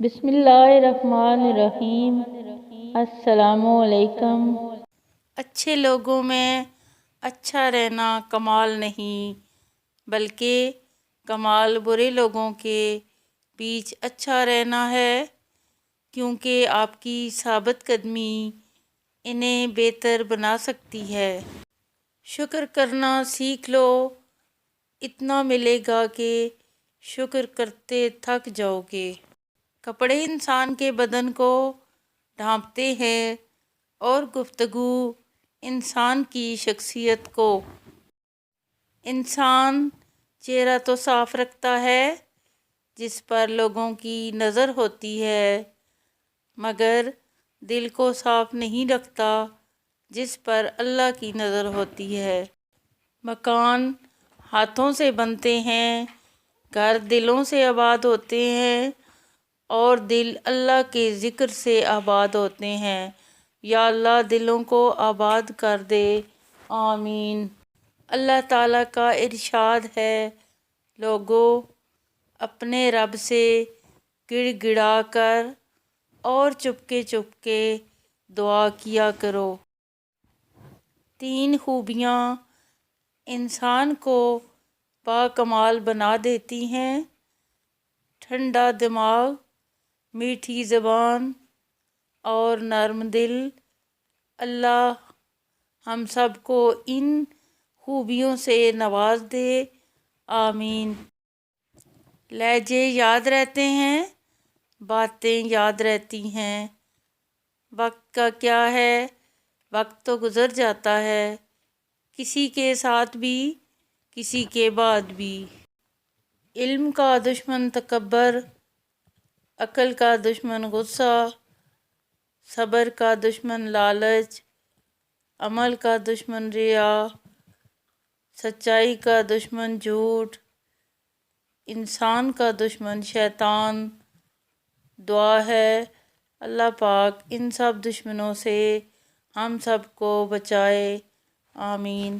بسم اللہ الرحمن الرحیم۔ السلام علیکم۔ اچھے لوگوں میں اچھا رہنا کمال نہیں، بلکہ کمال برے لوگوں کے بیچ اچھا رہنا ہے، کیونکہ آپ کی ثابت قدمی انہیں بہتر بنا سکتی ہے۔ شکر کرنا سیکھ لو، اتنا ملے گا کہ شکر کرتے تھک جاؤ گے۔ کپڑے انسان کے بدن کو ڈھانپتے ہیں اور گفتگو انسان کی شخصیت کو۔ انسان چہرہ تو صاف رکھتا ہے جس پر لوگوں کی نظر ہوتی ہے، مگر دل کو صاف نہیں رکھتا جس پر اللہ کی نظر ہوتی ہے۔ مکان ہاتھوں سے بنتے ہیں، گھر دلوں سے آباد ہوتے ہیں، اور دل اللہ کے ذکر سے آباد ہوتے ہیں۔ یا اللہ دلوں کو آباد کر دے، آمین۔ اللہ تعالیٰ کا ارشاد ہے، لوگو اپنے رب سے گڑ گڑا کر اور چپکے چپکے دعا کیا کرو۔ 3 خوبیاں انسان کو باکمال بنا دیتی ہیں: ٹھنڈا دماغ، میٹھی زبان اور نرم دل۔ اللہ ہم سب کو ان خوبیوں سے نواز دے، آمین۔ لہجے یاد رہتے ہیں، باتیں یاد رہتی ہیں۔ وقت کا کیا ہے، وقت تو گزر جاتا ہے، کسی کے ساتھ بھی کسی کے بعد بھی۔ علم کا دشمن تکبر، عقل کا دشمن غصہ، صبر کا دشمن لالچ، عمل کا دشمن ریا، سچائی کا دشمن جھوٹ، انسان کا دشمن شیطان۔ دعا ہے اللہ پاک ان سب دشمنوں سے ہم سب کو بچائے، آمین۔